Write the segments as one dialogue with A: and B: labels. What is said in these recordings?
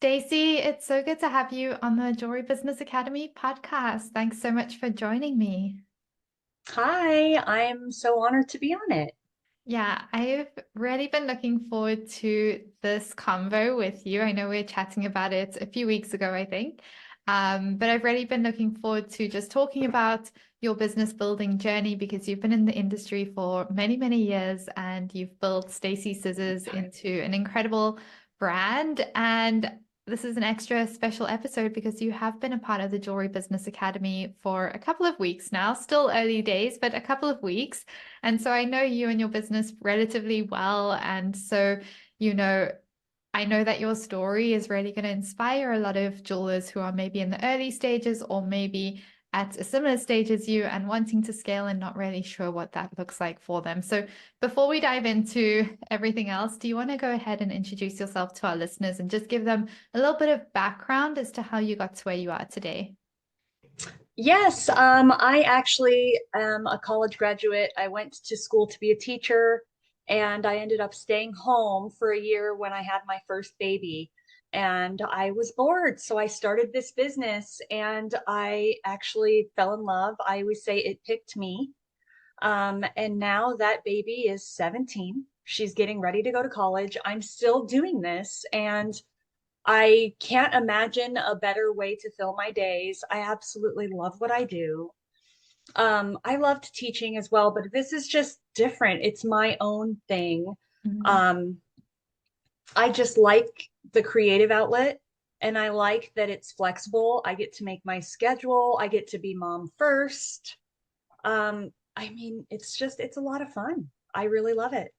A: Stacey, it's so good to have you on the Jewelry Business Academy podcast. Thanks so much for joining me.
B: Hi, I'm so honored to be on it.
A: Yeah, I've really been looking forward to this convo with you. I know we were chatting about it a few weeks ago, I think. But I've really been looking forward to just talking about your business building journey because you've been in the industry for many, many years and you've built Stacey Scissors into an incredible brand. And this is an extra special episode because you have been a part of the Jewelry Business Academy for a couple of weeks now, still early days, but a couple of weeks. And so I know you and your business relatively well. And so, you know, I know that your story is really going to inspire a lot of jewelers who are maybe in the early stages or maybe at a similar stage as you and wanting to scale and not really sure what that looks like for them. So before we dive into everything else, do you want to go ahead and introduce yourself to our listeners and just give them a little bit of background as to how you got to where you are today?
B: Yes, I actually am a college graduate. I went to school to be a teacher, and I ended up staying home for a year when I had my first baby. And I was bored, so I started this business, and I actually fell in love. I always say it picked me. And now that baby is 17. She's getting ready to go to college. I'm still doing this, and I can't imagine a better way to fill my days. I absolutely love what I do. I loved teaching as well, but this is just different. It's my own thing.
A: Mhm.
B: Um, I just like the creative outlet and I like that it's flexible. I get to make my schedule. I get to be mom first. It's a lot of fun. I really love it.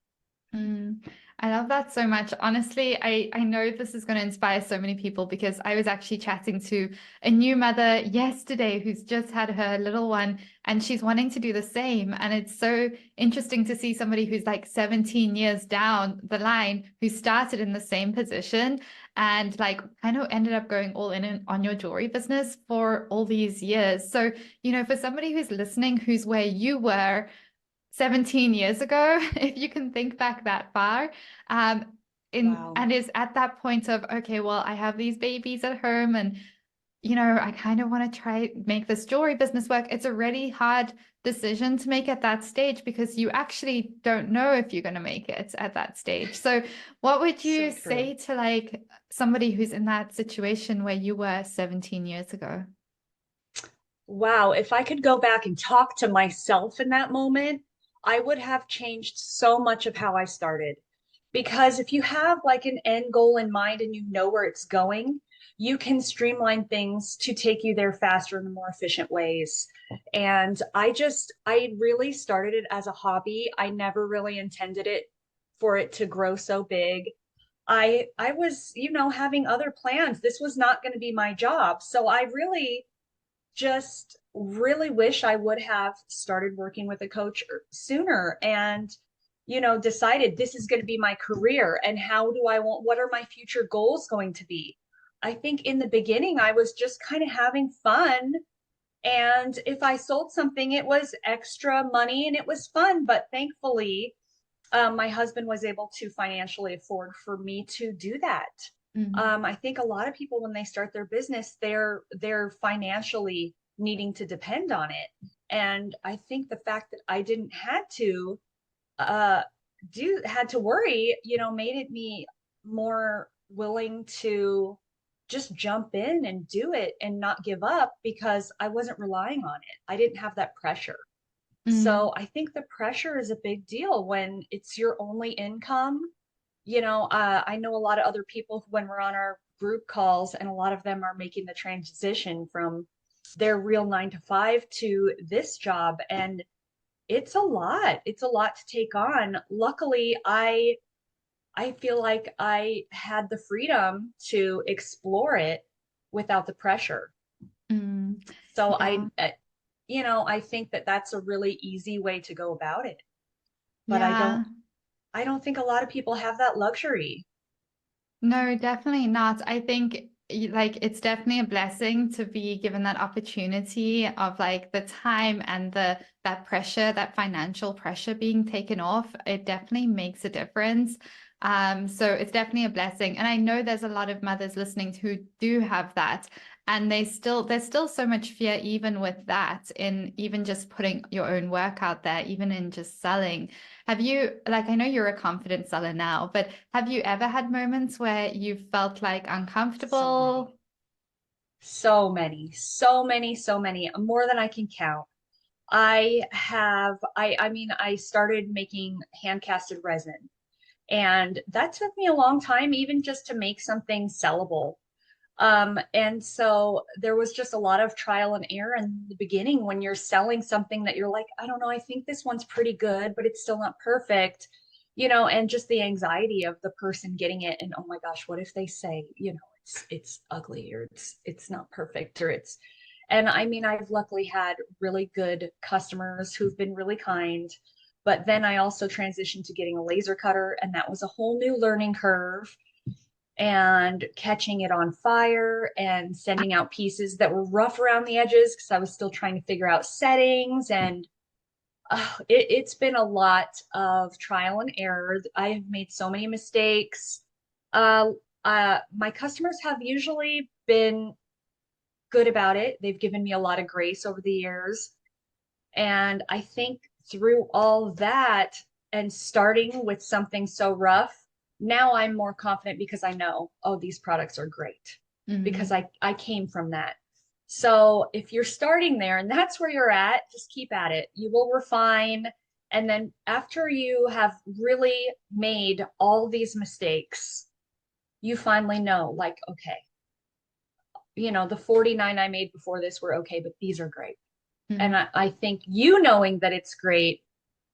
A: Mm, I love that so much. Honestly, I know this is going to inspire so many people because I was actually chatting to a new mother yesterday who's just had her little one and she's wanting to do the same. And it's so interesting to see somebody who's like 17 years down the line who started in the same position and like kind of ended up going all in on your jewelry business for all these years. So, for somebody who's listening, who's where you were 17 years ago, if you can think back that far, um,
B: Wow.
A: and is at that point of, okay, well, I have these babies at home and, I kind of want to try make this jewelry business work. It's a really hard decision to make at that stage because you actually don't know if you're going to make it at that stage. So what would you
B: So true.
A: say to like somebody who's in that situation where you were 17 years ago?
B: Wow, if I could go back and talk to myself in that moment, I would have changed so much of how I started. Because if you have like an end goal in mind and you know where it's going, you can streamline things to take you there faster in more efficient ways. And I really started it as a hobby. I never really intended it for it to grow so big. I was, having other plans. This was not going to be my job. So I really just really wish I would have started working with a coach sooner and, decided this is going to be my career and what are my future goals going to be? I think in the beginning, I was just kind of having fun. And if I sold something, it was extra money and it was fun. But thankfully, my husband was able to financially afford for me to do that.
A: Mm,
B: I think a lot of people when they start their business, they're financially needing to depend on it. And I think the fact that I didn't uh had to worry, made it me more willing to just jump in and do it and not give up because I wasn't relying on it. I didn't have that pressure.
A: mm.
B: So I think the pressure is a big deal when it's your only income. I know a lot of other people when we're on our group calls, and a lot of them are making the transition from their real 9 to 5 to this job. And it's a lot. It's a lot to take on. Luckily, I feel like I had the freedom to explore it without the pressure.
A: Mm.
B: So
A: Yeah.
B: I think that that's a really easy way to go about it. But
A: Yeah.
B: I don't think a lot of people have that luxury.
A: No, definitely not. I think like it's definitely a blessing to be given that opportunity of like the time and that pressure, that financial pressure being taken off. It definitely makes a difference. So it's definitely a blessing. And I know there's a lot of mothers listening who do have that. And there's still so much fear even with that, in even just putting your own work out there, even in just selling. Have you, like, I know you're a confident seller now, but have you ever had moments where you felt like
B: So many,
A: uncomfortable?
B: so many, so many, so many, more than I can count. I mean, I started making hand casted resin, and that took me a long time, even just to make something sellable. And so there was just a lot of trial and error in the beginning when you're selling something that you're like, I don't know, I think this one's pretty good, but it's still not perfect, and just the anxiety of the person getting it. And oh my gosh, what if they say, it's ugly, or it's not perfect, or and I mean, I've luckily had really good customers who've been really kind. But then I also transitioned to getting a laser cutter, and that was a whole new learning curve, and catching it on fire and sending out pieces that were rough around the edges because I was still trying to figure out settings. And it's been a lot of trial and error. I have made so many mistakes. Uh, my customers have usually been good about it. They've given me a lot of grace over the years. And I think through all that and starting with something so rough, now I'm more confident because I know, oh, these products are great because
A: Mm.
B: I came from that. So if you're starting there and that's where you're at, just keep at it. You will refine. And then after you have really made all these mistakes, you finally know, like, okay, the 49 I made before this were okay, but these are great. And
A: Mm.
B: I think you knowing that it's great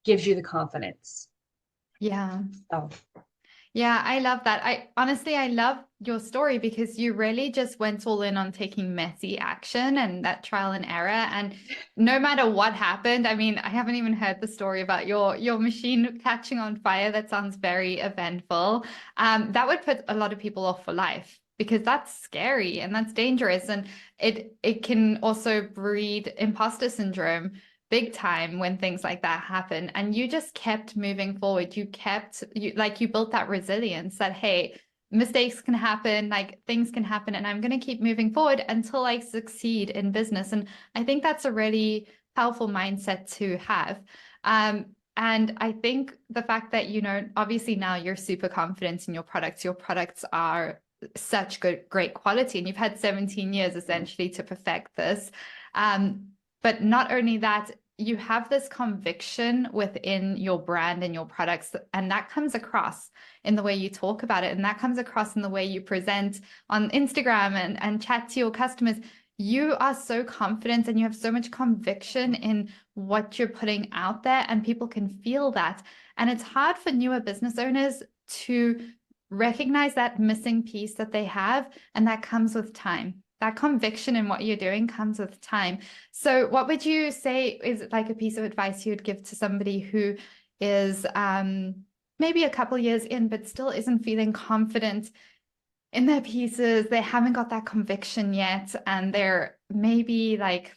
B: gives you the confidence.
A: Yeah.
B: So,
A: Yeah, I love that. I love your story because you really just went all in on taking messy action and that trial and error. And no matter what happened, I mean, I haven't even heard the story about your machine catching on fire. That sounds very eventful. That would put a lot of people off for life because that's scary and that's dangerous. And it can also breed imposter syndrome big time when things like that happen. And you just kept moving forward. You built that resilience that, hey, mistakes can happen, like things can happen, and I'm going to keep moving forward until I succeed in business. And I think that's a really powerful mindset to have. And I think the fact that, obviously now you're super confident in your products are such great quality, and you've had 17 years essentially to perfect this. Um, but not only that, you have this conviction within your brand and your products, and that comes across in the way you talk about it, and that comes across in the way you present on Instagram and chat to your customers. You are so confident and you have so much conviction in what you're putting out there, and people can feel that. And it's hard for newer business owners to recognize that missing piece that they have, and that comes with time. That conviction in what you're doing comes with time. So, what would you say is like a piece of advice you would give to somebody who is maybe a couple years in, but still isn't feeling confident in their pieces? They haven't got that conviction yet, and they're maybe like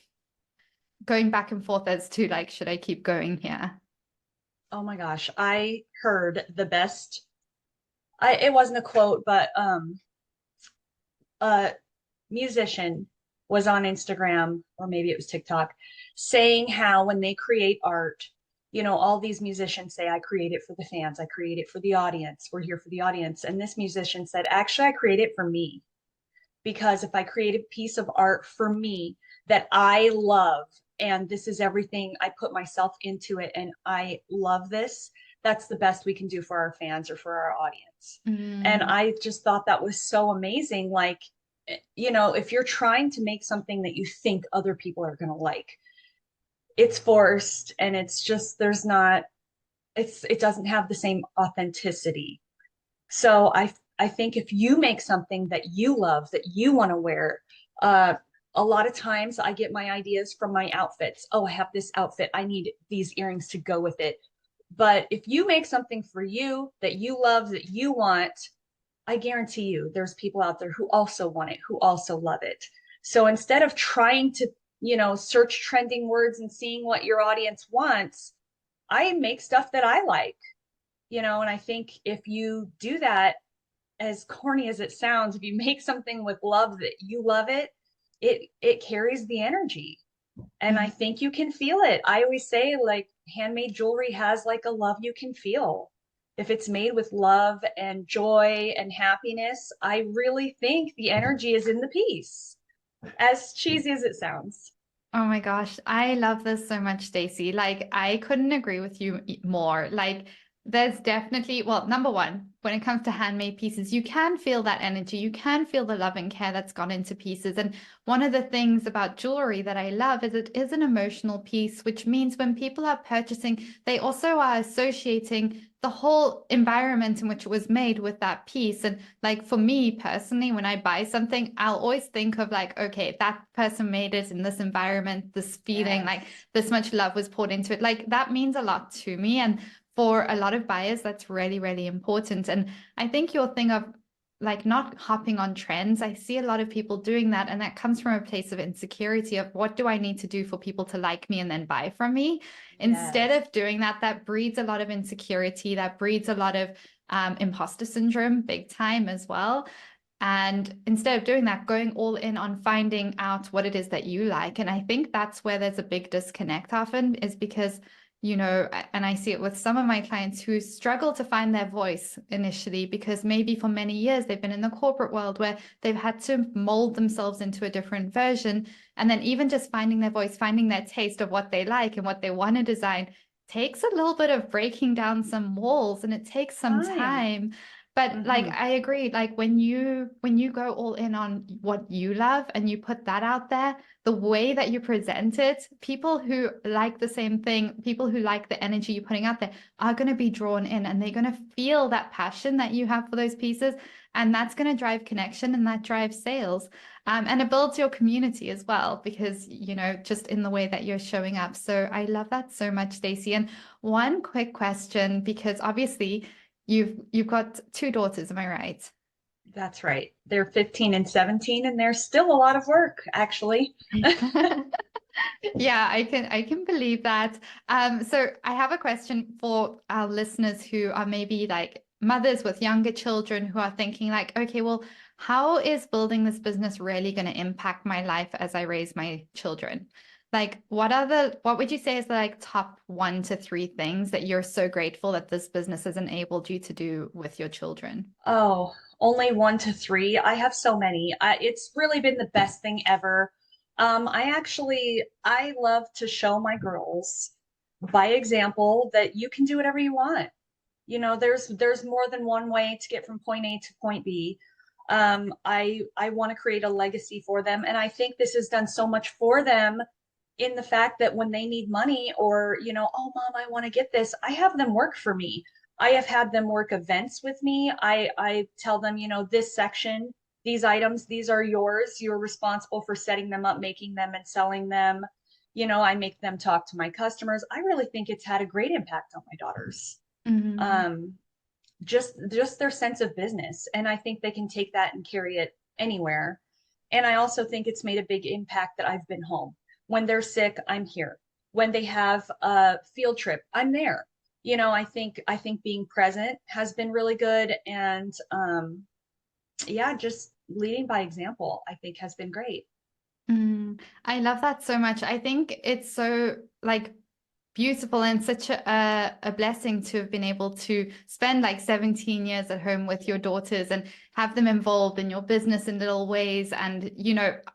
A: going back and forth as to like, should I keep going here?
B: oh my gosh, I heard the best. It wasn't a quote, but a musician was on Instagram, or maybe it was TikTok, saying how when they create art, all these musicians say, I create it for the fans, I create it for the audience, we're here for the audience. And this musician said, actually, I create it for me. Because if I create a piece of art for me that I love, and this is everything, I put myself into it and I love this, that's the best we can do for our fans or for our audience. And
A: Mm,
B: I just thought that was so amazing. Like, if you're trying to make something that you think other people are going to like, it's forced, and it's just, it doesn't have the same authenticity. So I think if you make something that you love, that you want to wear, uh, a lot of times I get my ideas from my outfits. Oh, I have this outfit. I need these earrings to go with it. But if you make something for you that you love, that you want, I guarantee you there's people out there who also want it, who also love it. So instead of trying to, search trending words and seeing what your audience wants, I make stuff that I like. And I think if you do that, as corny as it sounds, if you make something with love that you love it, it carries the energy. And I
A: Mhm.
B: think you can feel it. I always say, like, handmade jewelry has like a love you can feel. If it's made with love and joy and happiness, I really think the energy is in the piece, as cheesy as it sounds.
A: Oh my gosh, I love this so much, Stacey. Like, I couldn't agree with you more. Like, there's definitely, well, number one, when it comes to handmade pieces, you can feel that energy. You can feel the love and care that's gone into pieces. And one of the things about jewelry that I love is it is an emotional piece, which means when people are purchasing, they also are associating the whole environment in which it was made with that piece. And like for me personally, when I buy something, I'll always think of like, okay, that person made it in this environment, this feeling, like
B: Yes.
A: this much love was poured into it. Like that means a lot to me. And for a lot of buyers, that's really, really important. And I think your thing of like not hopping on trends, I see a lot of people doing that. And that comes from a place of insecurity of what do I need to do for people to like me and then buy from me? Instead
B: Yes.
A: of doing that, that breeds a lot of insecurity, that breeds a lot of imposter syndrome, big time as well. And instead of doing that, going all in on finding out what it is that you like. And I think that's where there's a big disconnect often, is because, and I see it with some of my clients who struggle to find their voice initially because maybe for many years they've been in the corporate world where they've had to mold themselves into a different version. And then even just finding their voice, finding their taste of what they like and what they want to design takes a little bit of breaking down some walls and it takes some
B: Time.
A: time. But like
B: Hmm.
A: I agree, like when you go all in on what you love and you put that out there, the way that you present it, people who like the same thing, people who like the energy you're putting out there are going to be drawn in and they're going to feel that passion that you have for those pieces. And that's going to drive connection and that drives sales. And it builds your community as well, because, just in the way that you're showing up. So I love that so much, Stacey. And one quick question, because obviously you've got two daughters, am I right?
B: That's right. They're 15 and 17, and there's still a lot of work, actually.
A: Yeah, I can believe that. So I have a question for our listeners who are maybe like mothers with younger children who are thinking like, okay, well, how is building this business really going to impact my life as I raise my children? Like, what would you say is the like top 1 to 3 things that you're so grateful that this business has enabled you to do with your children?
B: Oh, only 1 to 3. I have so many. It's really been the best thing ever. I love to show my girls by example that you can do whatever you want. There's more than one way to get from point A to point B. I want to create a legacy for them, and I think this has done so much for them in the fact that when they need money or, oh, mom, I want to get this, I have them work for me. I have had them work events with me. I tell them, this section, these items, these are yours. You're responsible for setting them up, making them, and selling them. I make them talk to my customers. I really think it's had a great impact on my daughters.
A: Mm-hmm.
B: Um, just their sense of business, and I think they can take that and carry it anywhere. And I also think it's made a big impact that I've been home. When they're sick, I'm here. When they have a field trip, I'm there. I think being present has been really good, and yeah, just leading by example, I think has been great.
A: I love that so much. I think it's so like beautiful and such a blessing to have been able to spend like 17 years at home with your daughters and have them involved in your business in little ways. And,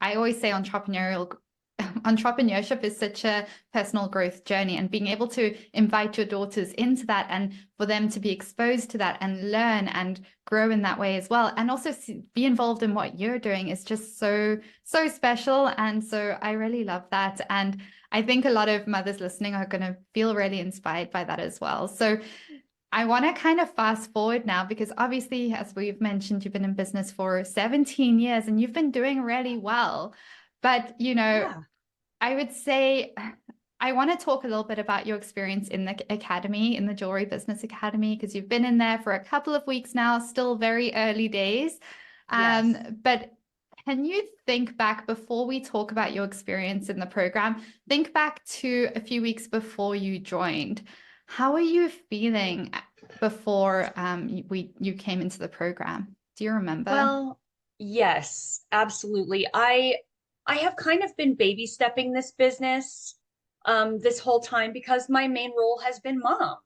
A: I always say entrepreneurship is such a personal growth journey, and being able to invite your daughters into that and for them to be exposed to that and learn and grow in that way as well, and also be involved in what you're doing is just so, so special. And so I really love that. And I think a lot of mothers listening are going to feel really inspired by that as well. So I want to kind of fast forward now because obviously, as we've mentioned, you've been in business for 17 years and you've been doing really well. But,
B: Yeah.
A: I would say I want to talk a little bit about your experience in the academy, in the Jewelry Business Academy, because you've been in there for a couple of weeks now, still very early days.
B: Yes.
A: But can you think back before we talk about your experience in the program? Think back to a few weeks before you joined. How are you feeling? before you came into the program? Do you remember?
B: Well, yes, absolutely. I have kind of been baby stepping this business this whole time because my main role has been mom.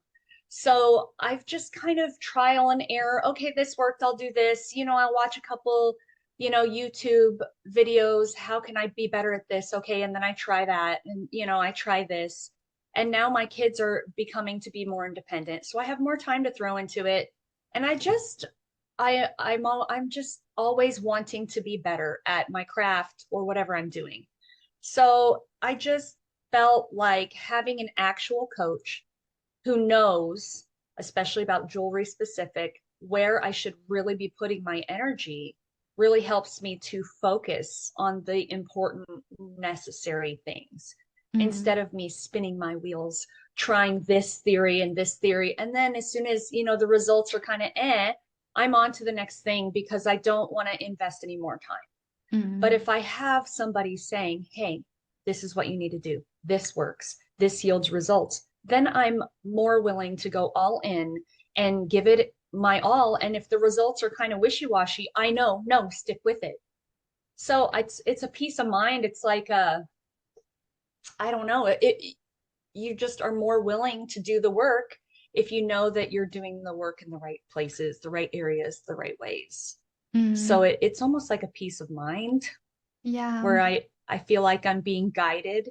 B: So I've just kind of trial and error. Okay, this worked, I'll do this. I'll watch a couple, YouTube videos. How can I be better at this? Okay, and then I try that and I try this. And now my kids are becoming to be more independent. So I have more time to throw into it. And I'm just always wanting to be better at my craft or whatever I'm doing. So I just felt like having an actual coach who knows, especially about jewelry specific, where I should really be putting my energy really helps me to focus on the important, necessary things instead
A: Mm,
B: of me spinning my wheels, trying this theory and this theory. And then as soon as, the results are kind of I'm on to the next thing because I don't want to invest any more time. But
A: mm,
B: if I have somebody saying, hey, this is what you need to do, this works, this yields results, then I'm more willing to go all in and give it my all. And if the results are kind of wishy-washy, I know, no, stick with it. So it's a peace of mind. It's like I don't know, you just are more willing to do the work if you know that you're doing the work in the right places, the right areas, the right ways. So
A: mm.
B: it's almost like a peace of mind
A: Yeah.
B: where I feel like I'm being guided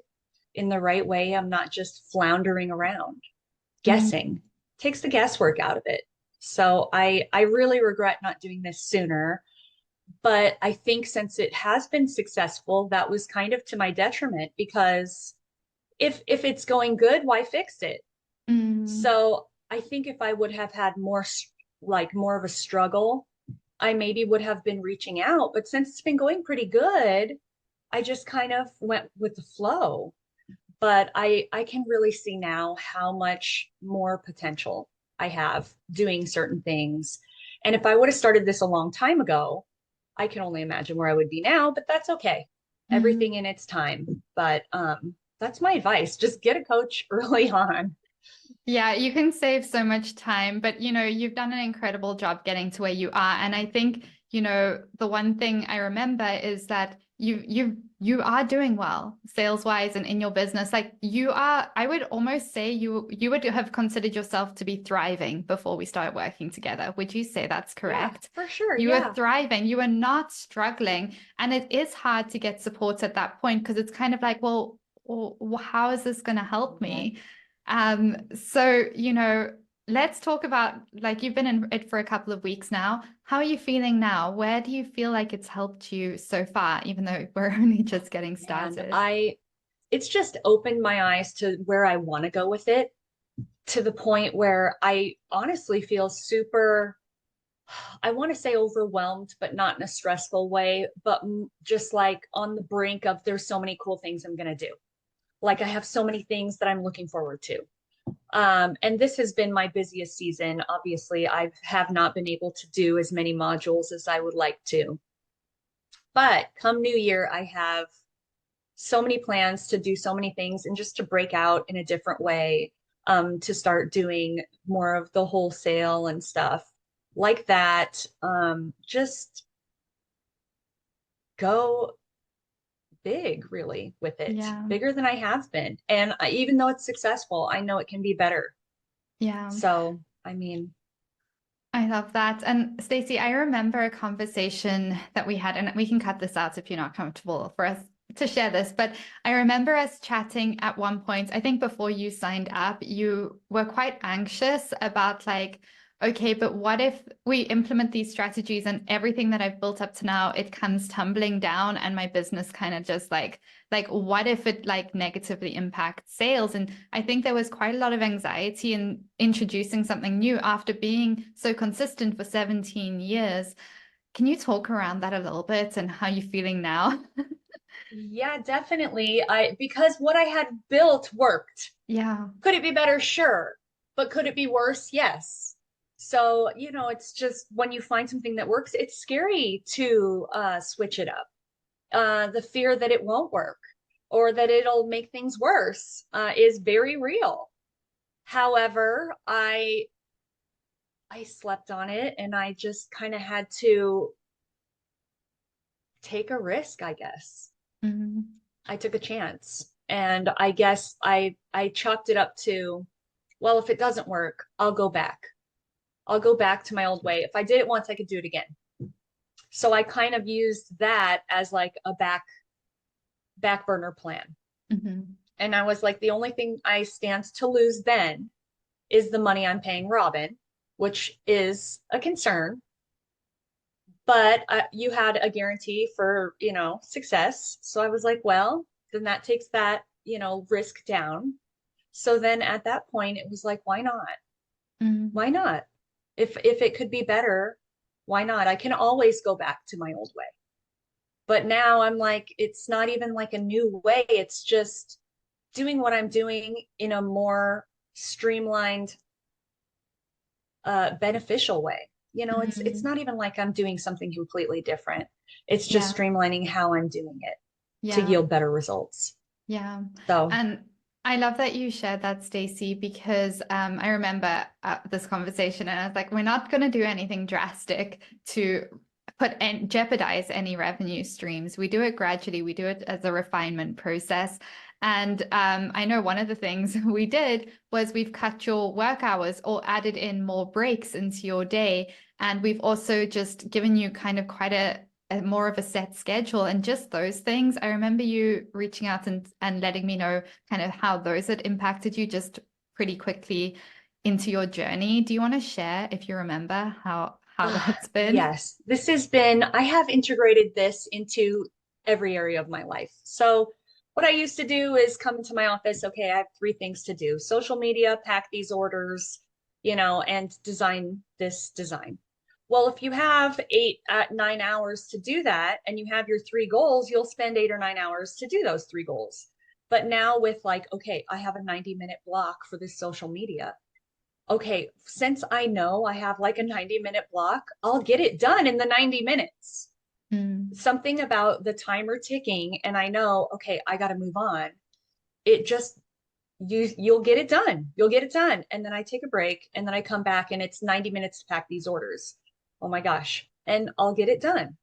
B: in the right way. I'm not just floundering around
A: Mm,
B: guessing. Takes the guesswork out of it. So I really regret not doing this sooner, but I think since it has been successful, that was kind of to my detriment because if it's going good, why fix it?
A: mm,
B: So I think if I would have had more of a struggle, I maybe would have been reaching out. But since it's been going pretty good, I just kind of went with the flow. But I can really see now how much more potential I have doing certain things. And if I would have started this a long time ago, I can only imagine where I would be now, but that's okay.
A: mm.
B: Everything in its time. But that's my advice. Just get a coach early on.
A: Yeah, you can save so much time, but you've done an incredible job getting to where you are. And I think, the one thing I remember is that you are doing well sales wise and in your business. Like you are, I would almost say you would have considered yourself to be thriving before we started working together. Would you say that's
B: Yeah,
A: correct?
B: for sure.
A: You were
B: Yeah.
A: thriving, you were not struggling. And it is hard to get support at that point because it's kind of like, well, how is this going to help me? So, let's talk about like you've been in it for a couple of weeks now. How are you feeling now? Where do you feel like it's helped you so far, even though we're only just getting
B: And
A: started?
B: it's just opened my eyes to where I want to go with it to the point where I honestly feel super, I want to say overwhelmed, but not in a stressful way, but just like on the brink of there's so many cool things I'm going to do. Like I have so many things that I'm looking forward to. And this has been my busiest season. Obviously, I have not been able to do as many modules as I would like to. But come New Year, I have so many plans to do so many things and just to break out in a different way, to start doing more of the wholesale and stuff like that. Just go big, really, with it,
A: Yeah,
B: bigger than I have been. And even though it's successful, I know it can be better.
A: yeah.
B: So, I mean,
A: I love that. And Stacey, I remember a conversation that we had, and we can cut this out if you're not comfortable for us to share this, but I remember us chatting at one point, I think before you signed up, you were quite anxious about like, okay, but what if we implement these strategies and everything that I've built up to now, it comes tumbling down and my business kind of just like what if it like negatively impacts sales? And I think there was quite a lot of anxiety in introducing something new after being so consistent for 17 years. Can you talk around that a little bit and how you're feeling now?
B: yeah, definitely. Because what I had built worked.
A: Yeah.
B: Could it be better? Sure. But could it be worse? Yes. So, it's just when you find something that works, it's scary to switch it up. The fear that it won't work or that it'll make things worse is very real. However, I slept on it and I just kind of had to take a risk, I guess.
A: Mm-hmm.
B: I took a chance. And I guess I chalked it up to, well, if it doesn't work, I'll go back. I'll go back to my old way. If I did it once, I could do it again. So I kind of used that as like a back burner plan.
A: Mm-hmm.
B: And I was like, the only thing I stand to lose then is the money I'm paying Robin, which is a concern. But you had a guarantee for, success. So I was like, well, then that takes that, risk down. So then at that point, it was like, why not?
A: Mm-hmm.
B: Why not? If it could be better, why not? I can always go back to my old way. But now I'm like, it's not even like a new way. It's just doing what I'm doing in a more streamlined, beneficial way. It's
A: Mm-hmm.
B: not even like I'm doing something completely different. It's just
A: Yeah.
B: streamlining how I'm doing it to
A: Yeah.
B: yield better results.
A: Yeah.
B: So,
A: And I love that you shared that, Stacey, because I remember this conversation and I was like, we're not going to do anything drastic to put and jeopardize any revenue streams. We do it gradually. We do it as a refinement process. And I know one of the things we did was we've cut your work hours or added in more breaks into your day. And we've also just given you kind of quite a more of a set schedule, and just those things. I remember you reaching out and letting me know kind of how those had impacted you just pretty quickly into your journey. Do you want to share, if you remember, how that's been?
B: yes, I have integrated this into every area of my life. So, what I used to do is come into my office, okay, I have three things to do: social media, pack these orders, and design this design. Well, if you have 9 hours to do that and you have your three goals, you'll spend 8 or 9 hours to do those three goals. But now with like, okay, I have a 90-minute block for this social media. Okay, since I know I have like a 90-minute block, I'll get it done in the 90 minutes.
A: Mm,
B: Something about the timer ticking, and I know, okay, I got to move on. It just, you'll get it done. You'll get it done. And then I take a break and then I come back and it's 90 minutes to pack these orders. Oh my gosh. And I'll get it done.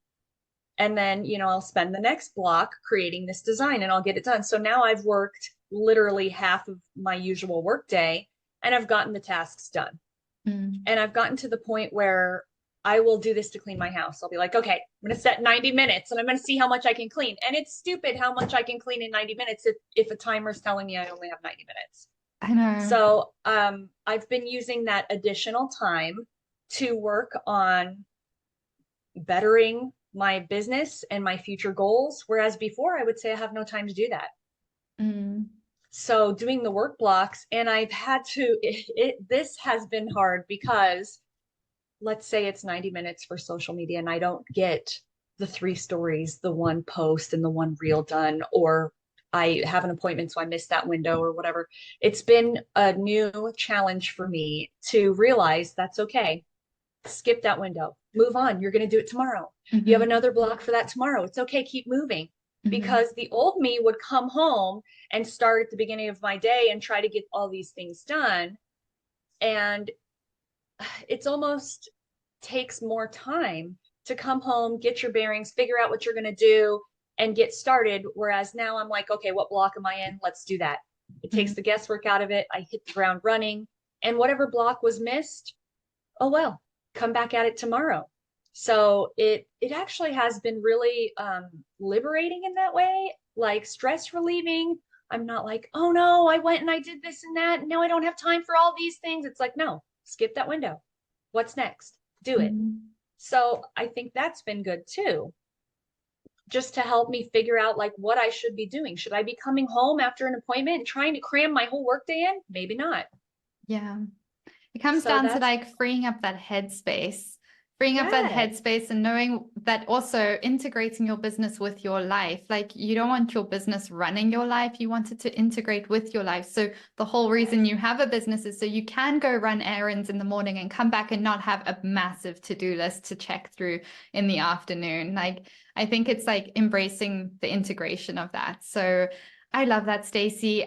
B: And then, I'll spend the next block creating this design and I'll get it done. So now I've worked literally half of my usual work day and I've gotten the tasks done.
A: mm,
B: And I've gotten to the point where I will do this to clean my house. I'll be like, okay, I'm going to set 90 minutes and I'm going to see how much I can clean. And it's stupid how much I can clean in 90 minutes if a timer's telling me I only have 90 minutes.
A: I know.
B: So I've been using that additional time to work on bettering my business and my future goals. Whereas before I would say I have no time to do that.
A: Mm,
B: So doing the work blocks, and I've had to, this has been hard because let's say it's 90 minutes for social media and I don't get the three stories, the one post and the one reel done, or I have an appointment, so I missed that window or whatever. It's been a new challenge for me to realize that's okay. Skip that window, move on. You're going to do it tomorrow. You have
A: mhm,
B: another block for that tomorrow. It's okay. Keep moving.
A: mhm,
B: Because the old me would come home and start at the beginning of my day and try to get all these things done. And it's almost takes more time to come home, get your bearings, figure out what you're going to do, and get started. Whereas now I'm like, okay, what block am I in? Let's do that. It takes
A: mhm,
B: the guesswork out of it. I hit the ground running. And whatever block was missed, oh well, come back at it tomorrow. So it actually has been really liberating in that way, like stress relieving. I'm not like, oh no, I went and I did this and that. And now I don't have time for all these things. It's like, no, skip that window. What's next? Do it.
A: mhm.
B: So I think that's been good too, just to help me figure out like what I should be doing. Should I be coming home after an appointment and trying to cram my whole workday in? Maybe not.
A: Yeah. It comes
B: So
A: down to
B: that's
A: like freeing up that
B: yes.
A: headspace and knowing that also integrating your business with your life. Like you don't want your business running your life. You want it to integrate with your life. So the whole reason
B: Yes.
A: you have a business is so you can go run errands in the morning and come back and not have a massive to-do list to check through in the afternoon. Like I think it's like embracing the integration of that. So I love that, Stacey.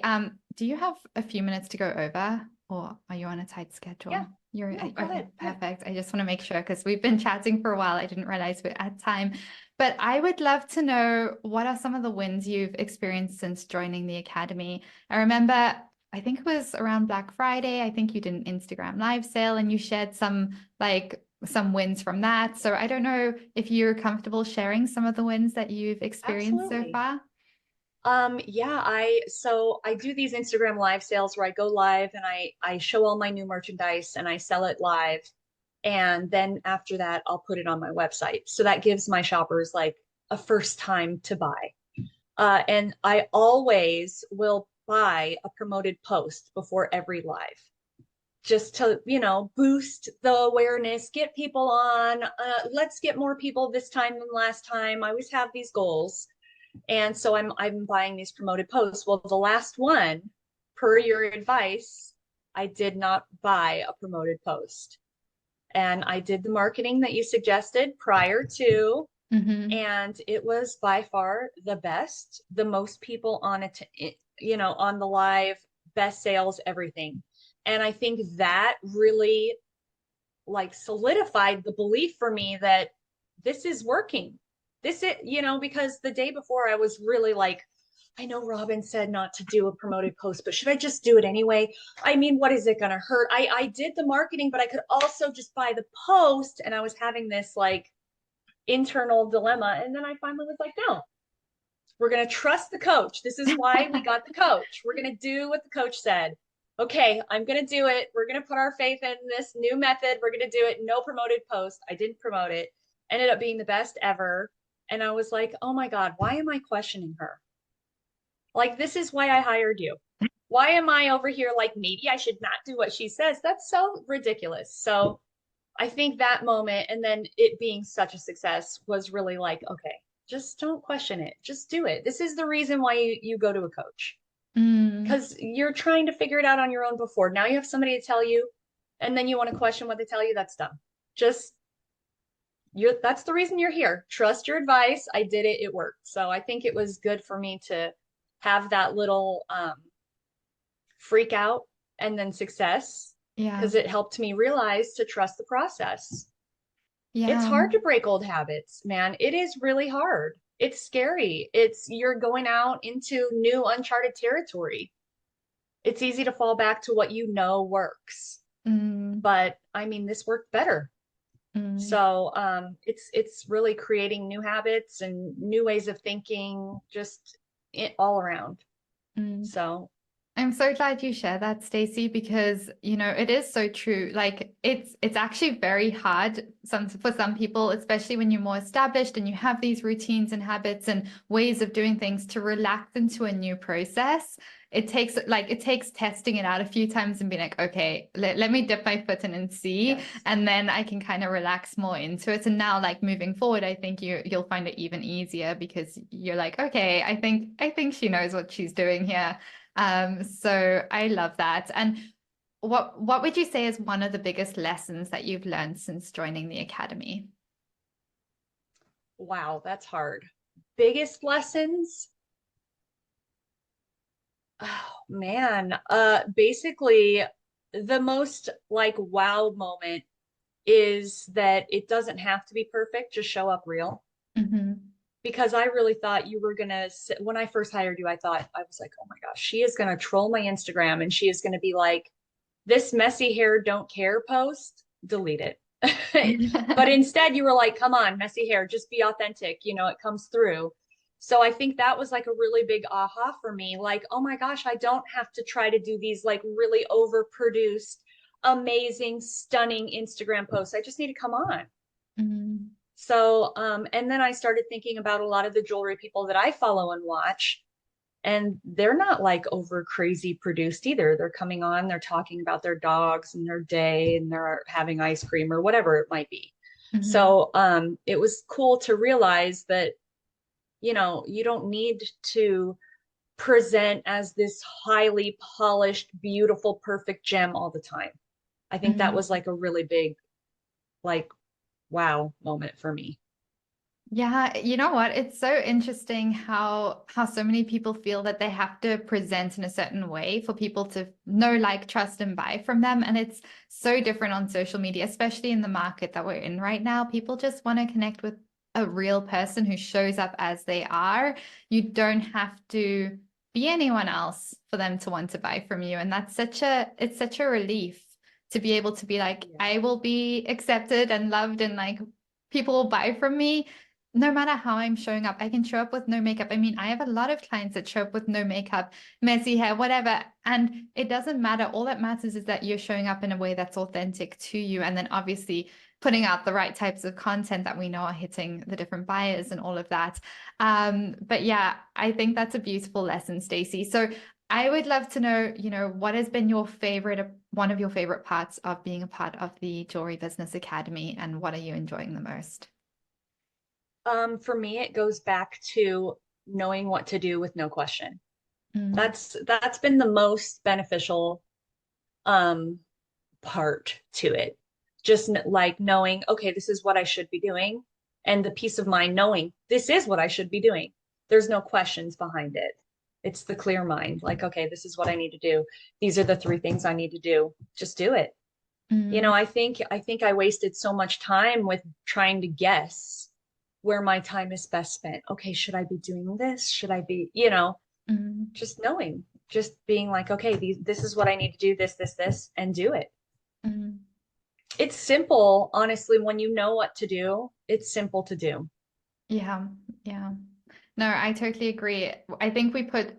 A: Do you have a few minutes to go over? Or are you on a tight
B: Yeah,
A: schedule? You're
B: no, go
A: okay,
B: ahead. Yeah,
A: perfect. I just want to make sure because we've been chatting for a while. I didn't realize we're at time. But I would love to know what are some of the wins you've experienced since joining the academy. I remember, I think it was around Black Friday. I think you did an Instagram live sale and you shared some wins from that. So I don't know if you're comfortable sharing some of the wins that you've experienced so
B: absolutely.
A: far.
B: Yeah, I do these Instagram live sales where I go live and I show all my new merchandise and I sell it live. And then after that, I'll put it on my website. So that gives my shoppers like a first time to buy. And I always will buy a promoted post before every live just to, boost the awareness, get people on. Let's get more people this time than last time. I always have these goals. And so I'm buying these promoted posts. Well, the last one, per your advice, I did not buy a promoted post. And I did the marketing that you suggested prior to,
A: Mm-hmm.
B: and it was by far the best, the most people on it, on the live, best sales, everything. And I think that really like solidified the belief for me that this is working. This is, because the day before I was really like, I know Robin said not to do a promoted post, but should I just do it anyway? I mean, what is it going to hurt? I did the marketing, but I could also just buy the post. And I was having this like internal dilemma. And then I finally was like, no, we're going to trust the coach. This is why we got the coach. We're going to do what the coach said. Okay, I'm going to do it. We're going to put our faith in this new method. We're going to do it. No promoted post. I didn't promote it. Ended up being the best ever. And I was like, oh my God, why am I questioning her? Like, this is why I hired you. Why am I over here like maybe I should not do what she says? That's so ridiculous. So I think that moment and then it being such a success was really like, okay, just don't question it. Just do it. This is the reason why you go to a coach
A: Mm,
B: because you're trying to figure it out on your own before. Now you have somebody to tell you, and then you want to question what they tell you. That's dumb. Just that's the reason you're here. Trust your advice. I did it. It worked. So I think it was good for me to have that little freak out and then success
A: yeah.
B: because it helped me realize to trust the process. It's
A: Yeah.
B: hard to break old habits, man. It is really hard. It's scary. You're going out into new uncharted territory. It's easy to fall back to what you know works.
A: Mm,
B: But I mean, this worked better.
A: mm,
B: So it's really creating new habits and new ways of thinking, just all around.
A: mm.
B: So
A: I'm so glad you share that, Stacey, because it is so true. Like it's actually very hard for some people, especially when you're more established and you have these routines and habits and ways of doing things to relax into a new process. It takes testing it out a few times and being like, okay, let me dip my foot in and see,
B: yes.
A: and then I can kind of relax more into it. And now like moving forward, I think you'll find it even easier because you're like, okay, I think she knows what she's doing here. So I love that. And what would you say is one of the biggest lessons that you've learned since joining the academy?
B: Wow, that's hard. Biggest lessons? Oh man, basically the most like wow moment is that it doesn't have to be perfect, just show up real.
A: Hmm.
B: Because I really thought you were gonna, when I first hired you, I was like, oh my gosh, she is gonna troll my Instagram and she is gonna be like, this messy hair don't care post, delete it. But instead you were like, come on, messy hair, just be authentic, it comes through. So I think that was like a really big aha for me. Like, oh my gosh, I don't have to try to do these like really overproduced, amazing, stunning Instagram posts. I just need to come on.
A: Mm,
B: So, and then I started thinking about a lot of the jewelry people that I follow and watch, and they're not like over crazy produced either. They're coming on, they're talking about their dogs and their day, and they're having ice cream or whatever it might be.
A: mhm,
B: So, it was cool to realize that, you don't need to present as this highly polished, beautiful, perfect gem all the time. I think that
A: mhm.
B: was like a really big, like, wow moment for me.
A: Yeah, you know what? It's so interesting how so many people feel that they have to present in a certain way for people to know, like, trust, and buy from them. And it's so different on social media, especially in the market that we're in right now. People just want to connect with a real person who shows up as they are. You don't have to be anyone else for them to want to buy from you. And it's such a relief to be able to be like,
B: Yeah.
A: I will be accepted and loved and like people will buy from me no matter how I'm showing up. I can show up with no makeup. I mean, I have a lot of clients that show up with no makeup, messy hair, whatever. And it doesn't matter. All that matters is that you're showing up in a way that's authentic to you. And then obviously putting out the right types of content that we know are hitting the different buyers and all of that. But yeah, I think that's a beautiful lesson, Stacey. So I would love to know, what has been your favorite, one of your favorite parts of being a part of the Jewelry Business Academy, and what are you enjoying the most?
B: For me, it goes back to knowing what to do with no question.
A: Mm,
B: That's been the most beneficial um part to it. Just like knowing, okay, this is what I should be doing, and the peace of mind knowing this is what I should be doing. There's no questions behind it. It's the clear mind, like, okay, this is what I need to do. These are the three things I need to do. Just do it.
A: mm,
B: I think I wasted so much time with trying to guess where my time is best spent. Okay, should I be doing this? Should I be,
A: mm,
B: just knowing, just being like, okay, this is what I need to do, this, and do it.
A: mm.
B: It's simple, honestly, when you know what to do, it's simple to do.
A: Yeah, yeah. No, I totally agree. I think we put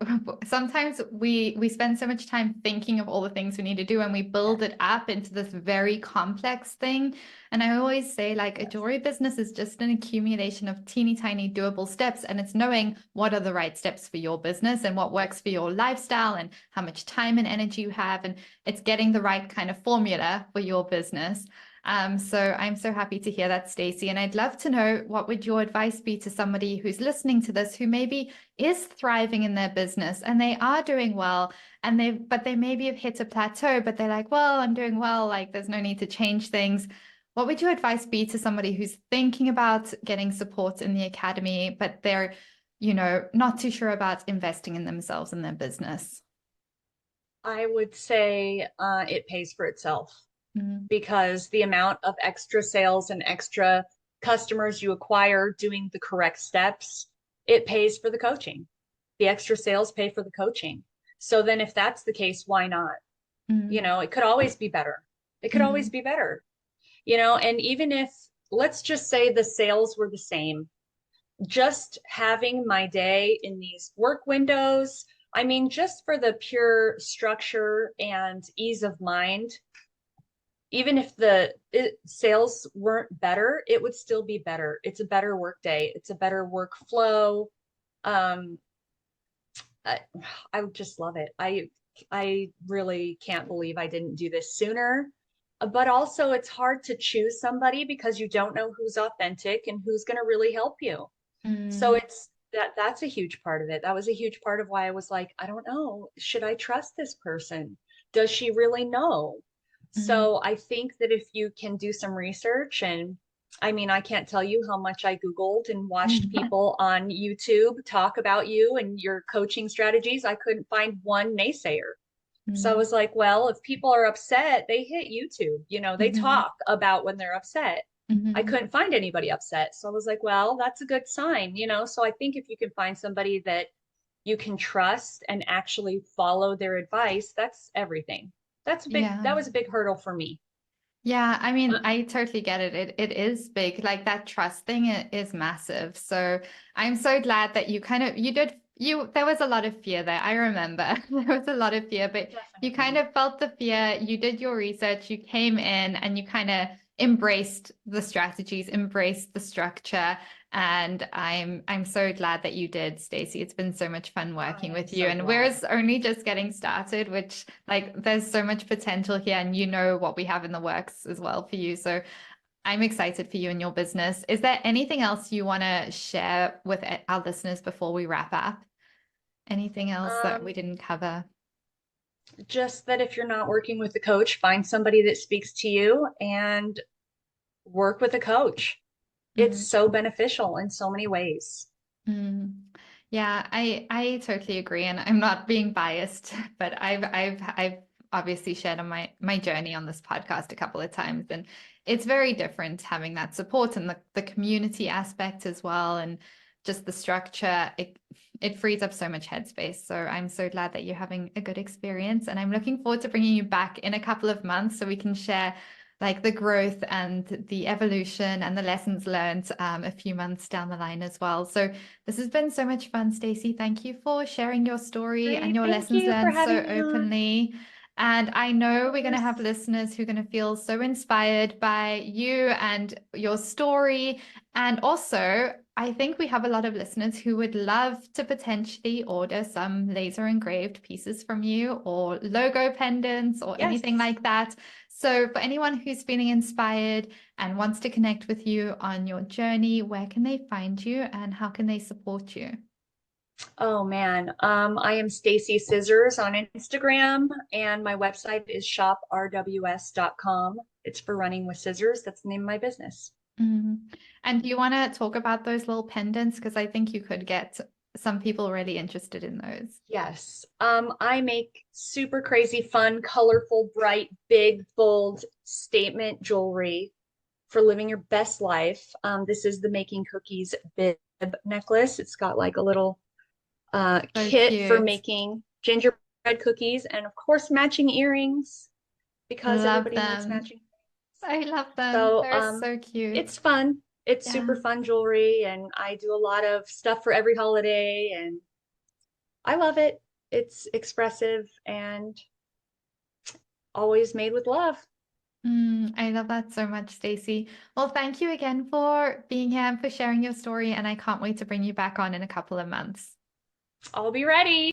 A: sometimes we spend so much time thinking of all the things we need to do and we build
B: Yes,
A: it up into this very complex thing. And I always say like a
B: yes.
A: jewelry business is just an accumulation of teeny tiny doable steps, and it's knowing what are the right steps for your business and what works for your lifestyle and how much time and energy you have, and it's getting the right kind of formula for your business. So I'm so happy to hear that, Stacey. And I'd love to know, what would your advice be to somebody who's listening to this who maybe is thriving in their business and they are doing well, and they maybe have hit a plateau, but they're like, well, I'm doing well, like there's no need to change things. What would your advice be to somebody who's thinking about getting support in the academy, but they're, not too sure about investing in themselves and their business?
B: I would say it pays for itself
A: Mm,
B: because the amount of extra sales and extra customers you acquire doing the correct steps, it pays for the coaching. The extra sales pay for the coaching. So then if that's the case, why not?
A: mm,
B: It could always be better. It could always
A: mm,
B: be better. And even if, let's just say the sales were the same, just having my day in these work windows, I mean, just for the pure structure and ease of mind, even if sales weren't better, it would still be better. It's a better work day. It's a better workflow. Um, I, I just love it. I really can't believe I didn't do this sooner. But also, it's hard to choose somebody because you don't know who's authentic and who's going to really help you. So
A: mm,
B: that's a huge part of it. That was a huge part of why I was like, I don't know, should I trust this person? Does she really know?
A: mm,
B: So I think that if you can do some research, and I mean, I can't tell you how much I Googled and watched
A: mm,
B: people on YouTube talk about you and your coaching strategies. I couldn't find one naysayer. So I
A: mm,
B: was like, well, if people are upset, they hit YouTube, they
A: mhm,
B: talk about when they're upset. I
A: mhm.
B: couldn't find anybody upset. So I was like, well, that's a good sign. So I think if you can find somebody that you can trust and actually follow their advice, that's everything.
A: Yeah.
B: That was a big hurdle for me.
A: Yeah, I mean, I totally get it. It is big. Like that trust thing is massive. So I'm so glad that you kind of there was a lot of fear there. I remember there was a lot of fear, but you kind
B: Definitely.
A: of felt the fear. You did your research, you came in and you kind of embraced the strategies, embraced the structure. And I'm so glad that you did, Stacey. It's been so much fun
B: I
A: working
B: am
A: with you.
B: so
A: And we're
B: glad.
A: only just getting started, which like there's so much potential here, and you know what we have in the works as well for you. So I'm excited for you and your business. Is there anything else you want to share with our listeners before we wrap up? Anything else that we
B: Um,
A: didn't cover?
B: just that if you're not working with a coach, find somebody that speaks to you and work with a coach. it's
A: Mm.
B: so beneficial in so many ways.
A: Mm. Yeah, I totally agree, and I'm not being biased, but I've obviously shared on my journey on this podcast a couple of times, and it's very different having that support and the community aspect as well, and just the structure. It frees up so much headspace. So I'm so glad that you're having a good experience, and I'm looking forward to bringing you back in a couple of months so we can share like the growth and the evolution and the lessons learned a few months down the line as well. So this has been so much fun, Stacey. Thank you for sharing your story and
B: Great.
A: your
B: Thank
A: lessons
B: you for
A: learned so
B: having me on.
A: openly. And I
B: Of
A: know we're going to have
B: course.
A: listeners who are going to feel so inspired by you and your story. And also, I think we have a lot of listeners who would love to potentially order some laser engraved pieces from you or logo pendants or
B: Yes.
A: anything like that. So, for anyone who's feeling inspired and wants to connect with you on your journey, where can they find you and how can they support you?
B: Oh man. I am Stacy Scissors on Instagram, and my website is shoprws.com. It's for running with scissors. That's the name of my business.
A: Mhm. And do you want to talk about those little pendants? Because I think you could get some people really interested in those.
B: Yes. I make super crazy fun, colorful, bright, big, bold statement jewelry for living your best life. This is the Making Cookies bib necklace. It's got like a little
A: So
B: kit for
A: cute.
B: making gingerbread cookies and of course matching earrings because
A: Love
B: everybody needs
A: them.
B: matching.
A: I love them.
B: So
A: They're so cute.
B: it's fun. It's
A: Yeah.
B: super fun jewelry and I do a lot of stuff for every holiday and I love it. It's expressive and always made with love.
A: I love that so much, Stacey. Well, thank you again for being here and for sharing your story, and I can't wait to bring you back on in a couple of months.
B: I'll be ready.